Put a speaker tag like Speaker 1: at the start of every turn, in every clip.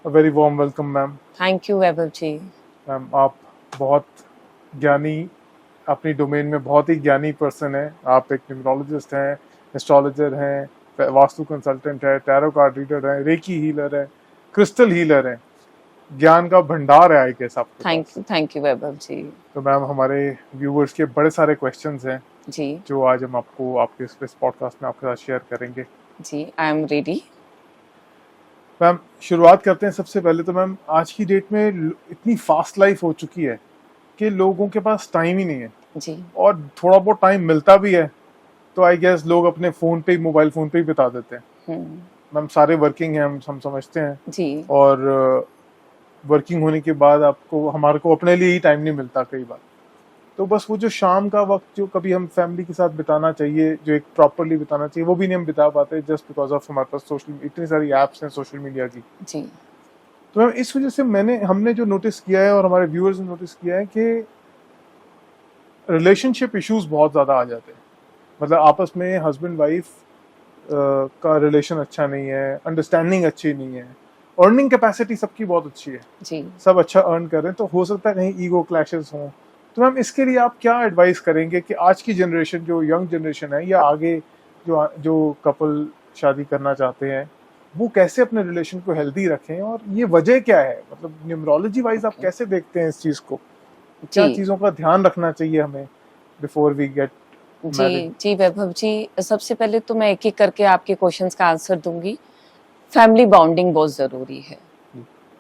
Speaker 1: Very warm welcome ma'am.
Speaker 2: Thank you Vaibhav ji.
Speaker 1: Ma'am आप बहुत ज्ञानी, अपनी डोमेन में बहुत ही ज्ञानी पर्सन है। आप एक न्यूमरोलॉजिस्ट हैं, एस्ट्रोलॉजर हैं, वास्तु कंसल्टेंट है, टैरो कार्ड रीडर है, रेकी हीलर है, क्रिस्टल हीलर है। ज्ञान का भंडार है आई गेस आपके पास।
Speaker 2: थैंक यू वैभव जी।
Speaker 1: तो मैम हमारे व्यूवर्स के बड़े सारे क्वेश्चंस हैं
Speaker 2: जी
Speaker 1: जो आज हम आपको आपके इस पॉडकास्ट में आपके साथ शेयर करेंगे।
Speaker 2: जी, आई एम रेडी।
Speaker 1: मैम शुरुआत करते हैं। सबसे पहले तो मैम आज की डेट में इतनी फास्ट लाइफ हो चुकी है कि लोगों के पास टाइम ही नहीं है
Speaker 2: जी
Speaker 1: और थोड़ा बहुत टाइम मिलता भी है तो आई गेस लोग अपने फोन पे, मोबाइल फोन पे ही बिता देते हैं। मैम सारे वर्किंग हैं, हम समझते हैं
Speaker 2: जी।
Speaker 1: और वर्किंग होने के बाद आपको हमारे को अपने लिए ही टाइम नहीं मिलता कई बार। तो बस वो जो शाम का वक्त जो कभी हम फैमिली के साथ बिताना चाहिए, जो एक प्रॉपरली बिताना चाहिए, वो भी नहीं हम बिता पाते जस्ट बिकॉज ऑफ हमारे पास सोशल इतनी सारी एप्स हैं सोशल मीडिया की।
Speaker 2: जी।
Speaker 1: तो मैम इस वजह से हमने जो नोटिस किया है और हमारे व्यूअर्स ने नोटिस किया है कि रिलेशनशिप इश्यूज बहुत ज्यादा आ जाते हैं। मतलब आपस में हस्बैंड वाइफ का रिलेशन अच्छा नहीं है, अंडरस्टैंडिंग अच्छी नहीं है, अर्निंग कैपेसिटी सबकी बहुत अच्छी है
Speaker 2: जी।
Speaker 1: सब अच्छा अर्न कर रहे हैं, तो हो सकता है कहीं ईगो क्लैशेस हों। तो मैम इसके लिए आप क्या एडवाइस करेंगे कि आज की जनरेशन, जो यंग जनरेशन है या आगे जो जो कपल शादी करना चाहते हैं, वो कैसे अपने रिलेशन को हेल्दी रखें और ये वजह क्या है? मतलब न्यूमरोलॉजी वाइज आप कैसे देखते हैं इस चीज को? क्या चीजों का ध्यान रखना चाहिए हमें बिफोर वी गेट मैरिड?
Speaker 2: जी वैभव जी, सबसे पहले तो मैं एक एक करके आपके क्वेश्चंस का आंसर दूंगी। फैमिली बॉन्डिंग बहुत जरूरी है,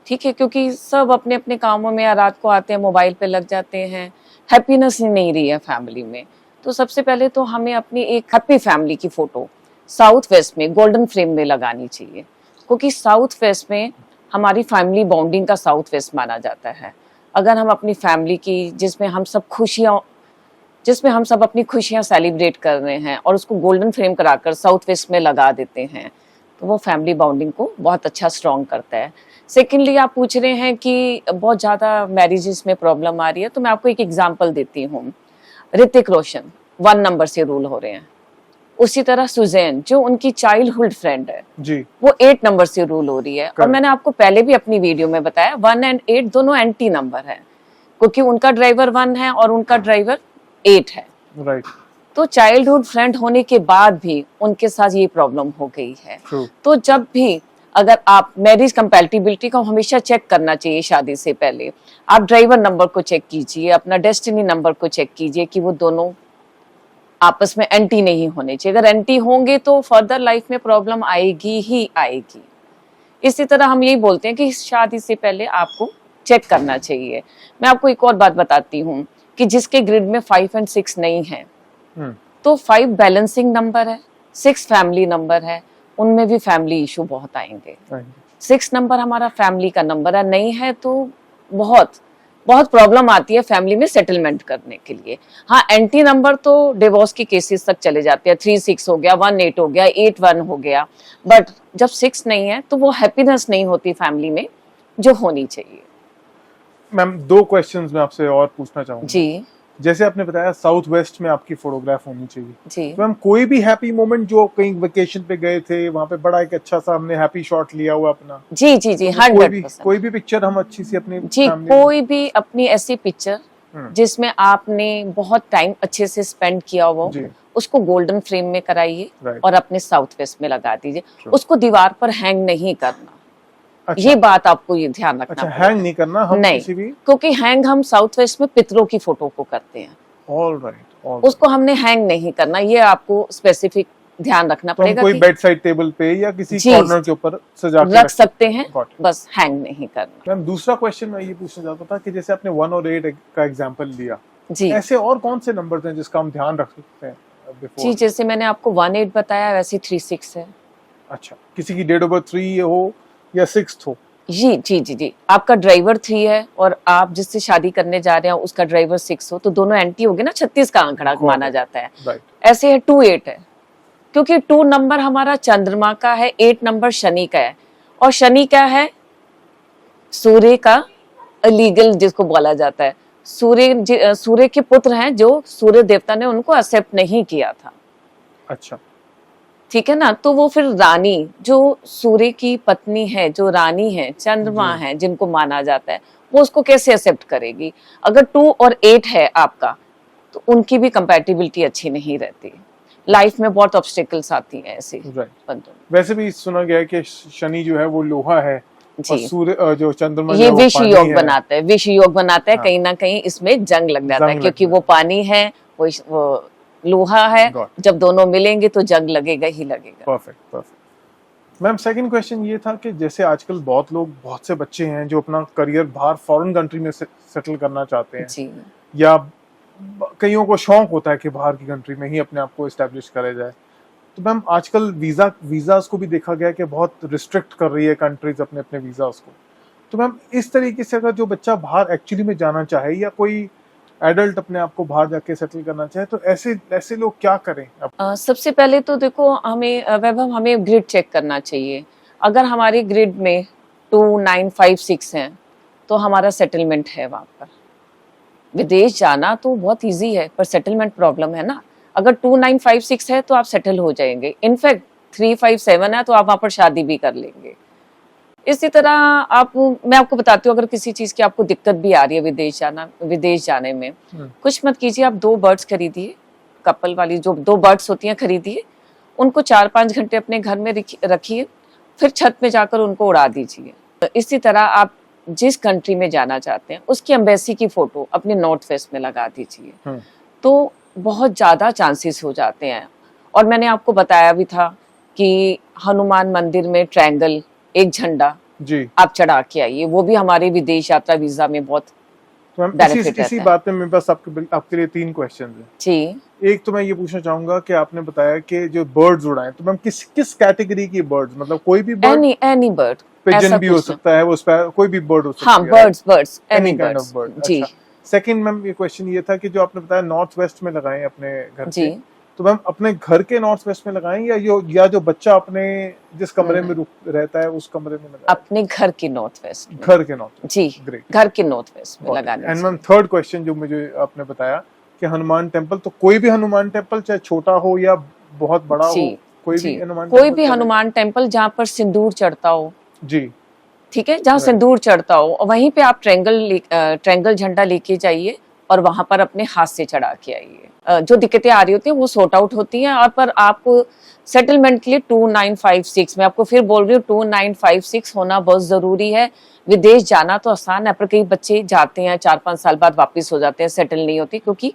Speaker 2: ठीक है, क्योंकि सब अपने अपने कामों में रात को आते हैं, मोबाइल पे लग जाते हैं, हैप्पीनेस ही नहीं रही है फैमिली में। तो सबसे पहले तो हमें अपनी एक हैप्पी फैमिली की फोटो साउथ वेस्ट में गोल्डन फ्रेम में लगानी चाहिए, क्योंकि साउथ वेस्ट में हमारी फैमिली बॉन्डिंग का साउथ वेस्ट माना जाता है। अगर हम अपनी फैमिली की जिसमें हम सब अपनी खुशियां सेलिब्रेट कर रहे हैं और उसको गोल्डन फ्रेम कराकर साउथ वेस्ट में लगा देते हैं, तो वो फैमिली बॉन्डिंग को बहुत अच्छा स्ट्रॉन्ग करता है। सेकेंडली, आप पूछ रहे हैं कि बहुत ज़्यादा मैरिजेस में प्रॉब्लम आ रही है, तो मैं आपको एक एग्जांपल देती हूँ। ऋतिक रोशन 1 नंबर से रूल हो रहे हैं, उसी तरह सुजैन जो उनकी चाइल्डहुड फ्रेंड है
Speaker 1: जी,
Speaker 2: वो 8 नंबर से रूल हो रही है। और मैंने आपको पहले भी अपनी वीडियो में बताया 1 और 8 दोनों एंटी नंबर है, क्योंकि उनका ड्राइवर 1 है और उनका ड्राइवर 8 है।
Speaker 1: राइट।
Speaker 2: तो चाइल्डहुड फ्रेंड होने के बाद भी उनके साथ ये प्रॉब्लम हो गई है। तो जब भी अगर आप मैरिज कंपैटिबिलिटी को हमेशा चेक करना चाहिए शादी से पहले। आप ड्राइवर नंबर को चेक कीजिए, अपना डेस्टिनी नंबर को चेक कीजिए कि वो दोनों आपस में एंटी नहीं होने चाहिए। अगर एंटी होंगे तो फर्दर लाइफ में प्रॉब्लम आएगी ही आएगी। इसी तरह हम यही बोलते हैं कि शादी से पहले आपको चेक करना चाहिए। मैं आपको एक और बात बताती हूँ कि जिसके ग्रिड में 5 और 6 नहीं है, तो 5 बैलेंसिंग नंबर है, 6 फैमिली नंबर है, उनमें भी फैमिली इशू बहुत आएंगे। 6 नंबर हमारा फैमिली का नंबर है, नहीं है तो बहुत बहुत प्रॉब्लम आती है फैमिली में सेटलमेंट करने के लिए। हाँ, एंटी नंबर तो डिवोर्स की केसेस तक चले जाते हैं। 3-6 हो गया, 1-8 हो गया, 8-1 हो गया, बट जब 6 नहीं है तो वो हैप्पीनेस नहीं होती फैमिली में जो होनी चाहिए।
Speaker 1: मैम 2 क्वेश्चंस मैं आपसे और पूछना चाहूंगा
Speaker 2: जी।
Speaker 1: जैसे आपने बताया साउथ वेस्ट में आपकी फोटोग्राफ होनी चाहिए
Speaker 2: जी।
Speaker 1: तो मैम कोई भी हैप्पी मोमेंट जो कहीं वेकेशन पे गए थे वहां पे बड़ा एक अच्छा सा हमने हैप्पी शॉट लिया हुआ अपना?
Speaker 2: जी जी जी,
Speaker 1: तो
Speaker 2: 100%।
Speaker 1: कोई भी पिक्चर हम अच्छी सी अपनी
Speaker 2: जी, कोई भी अपनी ऐसी पिक्चर जिसमें आपने बहुत टाइम अच्छे से स्पेंड किया हो, उसको गोल्डन फ्रेम में कराइए और अपने साउथ वेस्ट में लगा दीजिए। उसको दीवार पर हैंग नहीं करना। अच्छा। ये बात आपको ये ध्यान रखना। अच्छा,
Speaker 1: हैंग नहीं करना हम
Speaker 2: नहीं,
Speaker 1: किसी भी,
Speaker 2: क्योंकि हैंग हम साउथ वेस्ट में पितरों की फोटो को करते हैं।
Speaker 1: ऑलराइट।
Speaker 2: उसको हमने हैंग नहीं करना, ये आपको स्पेसिफिक ध्यान रखना
Speaker 1: तो
Speaker 2: पड़ेगा।
Speaker 1: कोई बेड साइड टेबल पे या किसी कॉर्नर के ऊपर सजा के
Speaker 2: रख सकते हैं, बस हैंग नहीं करना।
Speaker 1: मैम दूसरा क्वेश्चन मैं ये पूछना चाहता था कि जैसे आपने 1 और 8 का एग्जांपल लिया,
Speaker 2: जी,
Speaker 1: ऐसे और कौन से नंबर्स हैं जिसका हम ध्यान रख सकते हैं?
Speaker 2: जी, जैसे मैंने आपको 1-8 बताया, वैसे 3-6 है।
Speaker 1: अच्छा, किसी की डेट ऑफ बर्थ 3 हो या 6 हो?
Speaker 2: जी जी जी जी, आपका ड्राइवर 3 है और आप जिससे शादी करने जा रहे हैं उसका ड्राइवर 6 हो, तो दोनों एंटी हो गए ना। 36 का आंकड़ा माना जाता है। ऐसे है 2-8 है, क्योंकि 2 नंबर हमारा चंद्रमा का है, 8 नंबर शनि का है, और शनि क्या है? सूर्य का इलीगल जिसको बोला जाता है। सूर्य के पुत्र हैं जो सूर्य देवता ने उनको एक्सेप्ट नहीं किया था।
Speaker 1: अच्छा,
Speaker 2: ठीक है ना, तो वो फिर रानी जो सूर्य की पत्नी है, जो रानी है, चंद्रमा है, जिनको माना जाता है, वो उसको कैसे एक्सेप्ट करेगी? अगर 2 और 8 है आपका, तो उनकी भी कंपैटिबिलिटी अच्छी नहीं रहती। लाइफ में बहुत ऑब्स्टिकल्स आती हैं ऐसे बंदों में।
Speaker 1: वैसे भी सुना गया है कि शनि जो है वो लोहा है और
Speaker 2: जी,
Speaker 1: सूर्य जो चंद्रमा
Speaker 2: ये
Speaker 1: जो है वो
Speaker 2: विष
Speaker 1: पानी
Speaker 2: योग
Speaker 1: है।
Speaker 2: बनाता है, विष योग बनाता है।
Speaker 1: हाँ।
Speaker 2: कहीं ना कहीं इसमें जंग लग जाता है,
Speaker 1: जंग
Speaker 2: क्योंकि
Speaker 1: लगता
Speaker 2: वो पानी है, वो लोहा है।
Speaker 1: Got
Speaker 2: जब दोनों मिलेंगे तो जंग लगेगा ही लगेगा।
Speaker 1: Perfect perfect. Ma'am second question ये था कि जैसे आजकल बहुत लोग, बहुत से बच्चे हैं जो अपना करियर बाहर फॉरेन कंट्री में सेटल करना चाहते हैं,
Speaker 2: जी,
Speaker 1: या कईयों को शौक होता है कि बाहर की कंट्री में ही अपने आप को एस्टेब्लिश करा जाए। तो मैम आजकल वीजास को भी देखा गया कि बहुत रिस्ट्रिक्ट कर रही है कंट्रीज अपने अपने वीजास को। तो मैम इस तरीके से अगर जो बच्चा बाहर एक्चुअली में जाना चाहे, या कोई एडल्ट अपने आप को बाहर जाके सेटल करना चाहे, तो ऐसे लोग क्या करें?
Speaker 2: सबसे पहले तो देखो, हमें वैभव, हमें ग्रिड चेक करना चाहिए। अगर हमारी ग्रिड में 2, 9, 5, 6 है, तो हमारा सेटलमेंट है वहां पर। विदेश जाना तो बहुत इजी है, पर सेटलमेंट प्रॉब्लम है ना। अगर 2, 9, 5, 6 है तो आप सेटल हो जाएंगे। इनफैक्ट 3, 5, 7 है तो आप वहां पर शादी भी कर लेंगे। इसी तरह मैं आपको बताती हूँ, अगर किसी चीज की आपको दिक्कत भी आ रही है विदेश जाने में, कुछ मत कीजिए। आप 2 बर्ड्स खरीदिए, कपल वाली जो 2 बर्ड्स होती हैं खरीदिए, उनको 4-5 घंटे अपने घर में रखिए, फिर छत में जाकर उनको उड़ा दीजिए। इसी तरह आप जिस कंट्री में जाना चाहते हैं उसकी एम्बेसी की फोटो अपने नॉर्थ वेस्ट में लगा दीजिए, तो बहुत ज्यादा चांसेस हो जाते हैं। और मैंने आपको बताया भी था कि हनुमान मंदिर में ट्रायंगल, एक झंडा
Speaker 1: जी
Speaker 2: आप चढ़ा के आइए, वो भी हमारे विदेश यात्रा वीजा में बहुत
Speaker 1: तो मैम
Speaker 2: बेनिफिट
Speaker 1: इसी
Speaker 2: रहता है।
Speaker 1: बात में मेरे पास आपके लिए 3 क्वेश्चन हैं।
Speaker 2: जी,
Speaker 1: एक तो मैं ये पूछना चाहूंगा कि आपने बताया कि जो बर्ड्स उड़ाएं, तो मैम किस कैटेगरी की बर्ड्स, मतलब कोई भी बर्ड?
Speaker 2: एनी बर्ड,
Speaker 1: पिजन भी हो सकता है, वो कोई भी बर्ड हो सकती
Speaker 2: हाँ,
Speaker 1: है।
Speaker 2: Birds any
Speaker 1: any kind of
Speaker 2: birds.
Speaker 1: Bird.
Speaker 2: जी
Speaker 1: अच्छा, सेकंड मैम ये क्वेश्चन ये था कि जो आपने बताया नॉर्थ वेस्ट में लगाएं अपने घर
Speaker 2: जी,
Speaker 1: के, तो मैम अपने घर के नॉर्थ वेस्ट में लगाएं, या जो बच्चा अपने जिस कमरे में रहता है उस कमरे में लगाएं?
Speaker 2: अपने घर के नॉर्थ वेस्ट में।
Speaker 1: घर के नॉर्थ वेस्ट।
Speaker 2: जी,
Speaker 1: ग्रेट।
Speaker 2: घर के नॉर्थ वेस्ट में लगाने।
Speaker 1: एंड मैम थर्ड क्वेश्चन जो मुझे आपने बताया कि हनुमान टेम्पल, तो कोई भी हनुमान टेम्पल, चाहे छोटा हो या बहुत बड़ा हो, कोई भी
Speaker 2: हनुमान टेम्पल जहाँ पर सिंदूर चढ़ता हो,
Speaker 1: जी,
Speaker 2: ठीक है, जहाँ सिंदूर चढ़ता हो, वहीं पे आप ट्रायंगल झंडा लेके जाइए और वहां पर अपने हाथ से चढ़ा के आइए। जो दिक्कतें आ रही होती हैं वो सॉर्ट आउट होती हैं। और पर आप सेटलमेंट के लिए 2, 9, 5, 6, मैं आपको फिर बोल रही हूँ, 2, 9, 5, 6 होना बहुत जरूरी है। विदेश जाना तो आसान है, पर कई बच्चे जाते हैं 4-5 साल बाद वापस हो जाते हैं, सेटल नहीं होती, क्योंकि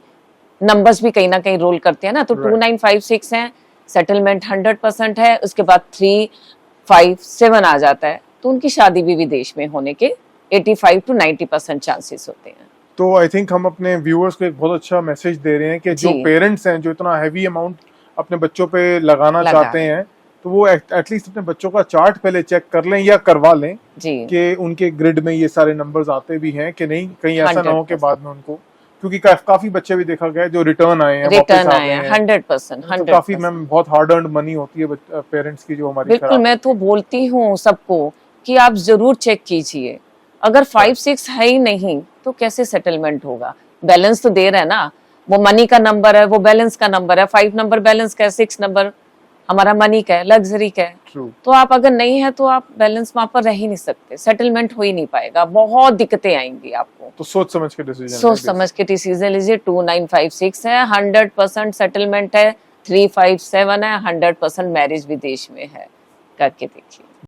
Speaker 2: नंबर्स भी कहीं ना कहीं रोल करते हैं ना। तो 2, 9, 5, 6 है, सेटलमेंट 100% है। उसके बाद 3, 5, 7 आ जाता है, तो उनकी शादी भी विदेश में होने के 85 to 90% चांसेस होते हैं।
Speaker 1: तो आई थिंक हम अपने व्यूअर्स को एक बहुत अच्छा मैसेज दे रहे हैं कि जो पेरेंट्स हैं जो इतना हैवी अमाउंट अपने बच्चों पे लगाना चाहते हैं, तो वो एटलीस्ट अपने बच्चों का चार्ट पहले चेक कर लें या करवा लें कि उनके ग्रिड में ये सारे नंबर्स आते भी हैं कि नहीं, कहीं ऐसा ना हो कि बाद में उनको, क्योंकि काफी बच्चे भी देखा गया जो रिटर्न आए हैं
Speaker 2: 100%।
Speaker 1: काफी मैम बहुत हार्ड अर्न्ड मनी होती है पेरेंट्स की जो हमारी।
Speaker 2: बिल्कुल, मैं तो बोलती हूँ सबको कि आप जरूर चेक कीजिए। अगर 5, 6 है ही नहीं तो कैसे सेटलमेंट होगा? बैलेंस तो दे रहा है ना, वो मनी का नंबर है, वो बैलेंस का नंबर है। 5 नंबर बैलेंस का है, 6 नंबर हमारा मनी का है, लग्जरी का है। तो आप अगर नहीं है तो आप बैलेंस वहां पर रह ही नहीं सकते, सेटलमेंट हो ही नहीं पाएगा, बहुत दिक्कतें आएंगी आपको।
Speaker 1: तो सोच समझ के डिसीजन
Speaker 2: लीजिए। 2, 9, 5, 6 है, 100% सेटलमेंट है। 3, 5, 7 है, 100% मैरिज विदेश में है, करके देखिए।